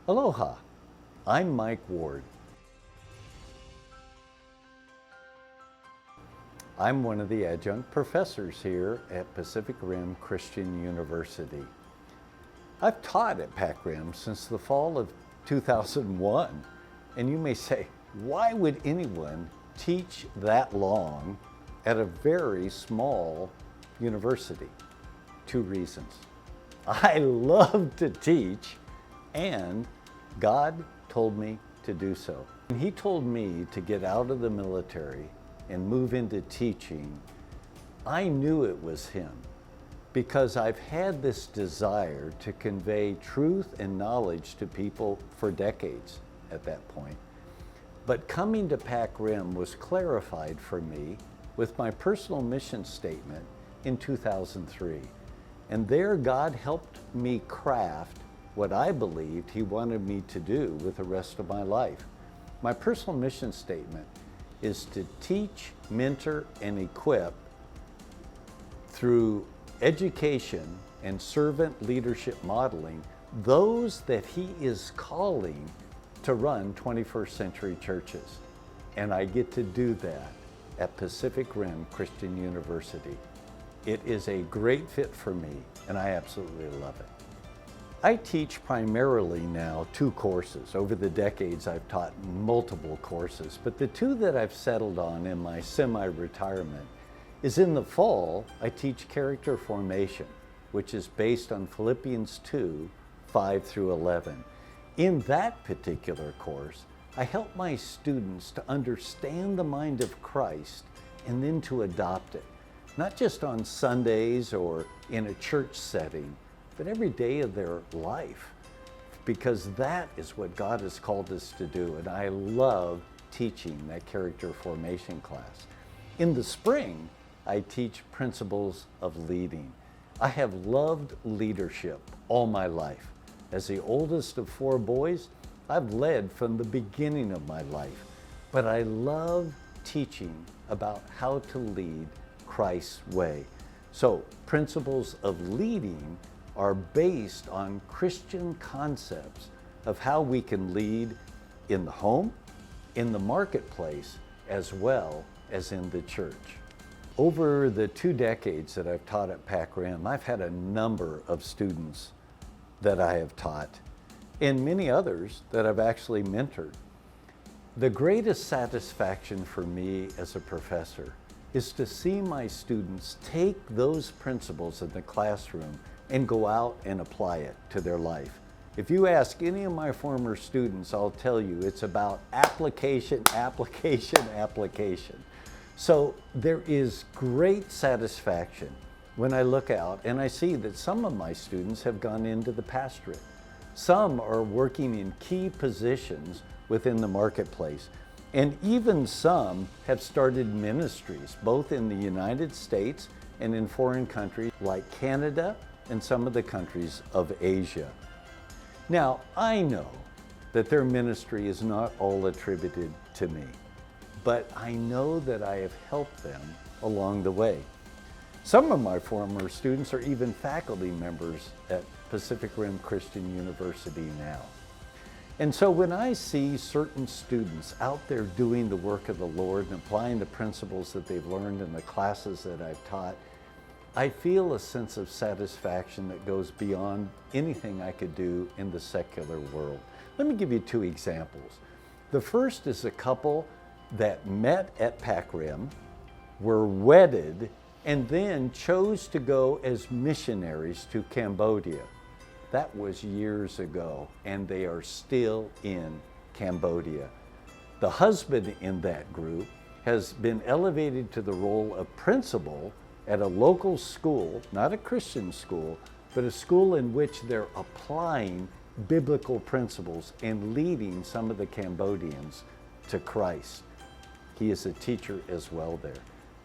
Aloha, I'm Mike Ward. I'm one of the adjunct professors here at Pacific Rim Christian University. I've taught at PacRim since the fall of 2001, and you may say, why would anyone teach that long at a very small university? Two reasons. I love to teach, and God told me to do so. When He told me to get out of the military and move into teaching, I knew it was Him because I've had this desire to convey truth and knowledge to people for decades at that point. But coming to PacRim was clarified for me with my personal mission statement in 2003. And there God helped me craft what I believed He wanted me to do with the rest of my life. My personal mission statement is to teach, mentor, and equip through education and servant leadership modeling those that He is calling to run 21st century churches. And I get to do that at Pacific Rim Christian University. It is a great fit for me, and I absolutely love it. I teach primarily now 2 courses. Over the decades, I've taught multiple courses, but the 2 that I've settled on in my semi-retirement is in the fall, I teach character formation, which is based on Philippians 2, 5 through 11. In that particular course, I help my students to understand the mind of Christ and then to adopt it, not just on Sundays or in a church setting, but every day of their life, because that is what God has called us to do. And I love teaching that character formation class. In the spring, I teach principles of leading. I have loved leadership all my life. As the oldest of 4 boys, I've led from the beginning of my life, but I love teaching about how to lead Christ's way. So principles of leading are based on Christian concepts of how we can lead in the home, in the marketplace, as well as in the church. Over the 2 decades that I've taught at PacRim, I've had a number of students that I have taught, and many others that I've actually mentored. The greatest satisfaction for me as a professor is to see my students take those principles in the classroom and go out and apply it to their life. If you ask any of my former students, I'll tell you it's about application, application, application. So there is great satisfaction when I look out and I see that some of my students have gone into the pastorate. Some are working in key positions within the marketplace. And even some have started ministries, both in the United States and in foreign countries like Canada and some of the countries of Asia. Now, I know that their ministry is not all attributed to me, but I know that I have helped them along the way. Some of my former students are even faculty members at Pacific Rim Christian University now. And so when I see certain students out there doing the work of the Lord and applying the principles that they've learned in the classes that I've taught, I feel a sense of satisfaction that goes beyond anything I could do in the secular world. Let me give you 2 examples. The first is a couple that met at PacRim, were wedded, and then chose to go as missionaries to Cambodia. That was years ago, and they are still in Cambodia. The husband in that group has been elevated to the role of principal at a local school, not a Christian school, but a school in which they're applying biblical principles and leading some of the Cambodians to Christ. He is a teacher as well there.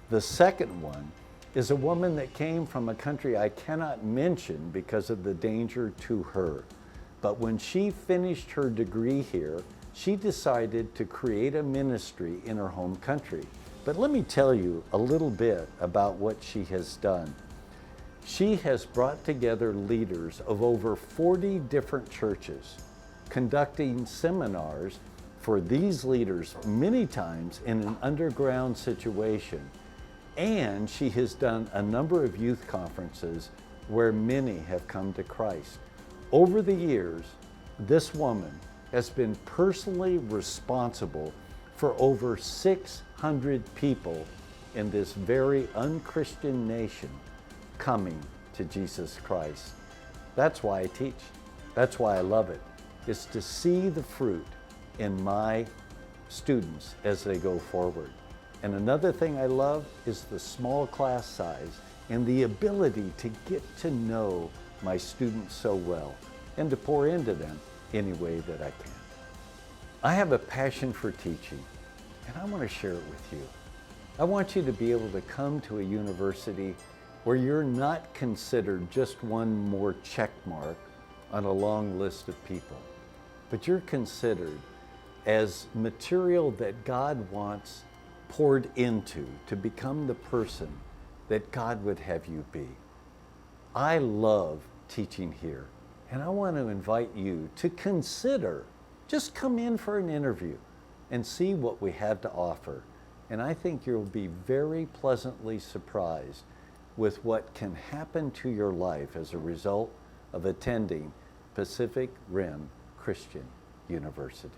The second one is a woman that came from a country I cannot mention because of the danger to her. But when she finished her degree here, she decided to create a ministry in her home country. But let me tell you a little bit about what she has done. She has brought together leaders of over 40 different churches conducting seminars for these leaders many times in an underground situation. And she has done a number of youth conferences where many have come to Christ. Over the years, this woman has been personally responsible for over 600 people in this very unchristian nation coming to Jesus Christ. That's why I teach. That's why I love it, is to see the fruit in my students as they go forward. And another thing I love is the small class size and the ability to get to know my students so well and to pour into them any way that I can. I have a passion for teaching, and I want to share it with you. I want you to be able to come to a university where you're not considered just one more check mark on a long list of people, but you're considered as material that God wants poured into to become the person that God would have you be. I love teaching here, and I want to invite you to consider, just come in for an interview and see what we have to offer. And I think you'll be very pleasantly surprised with what can happen to your life as a result of attending Pacific Rim Christian University.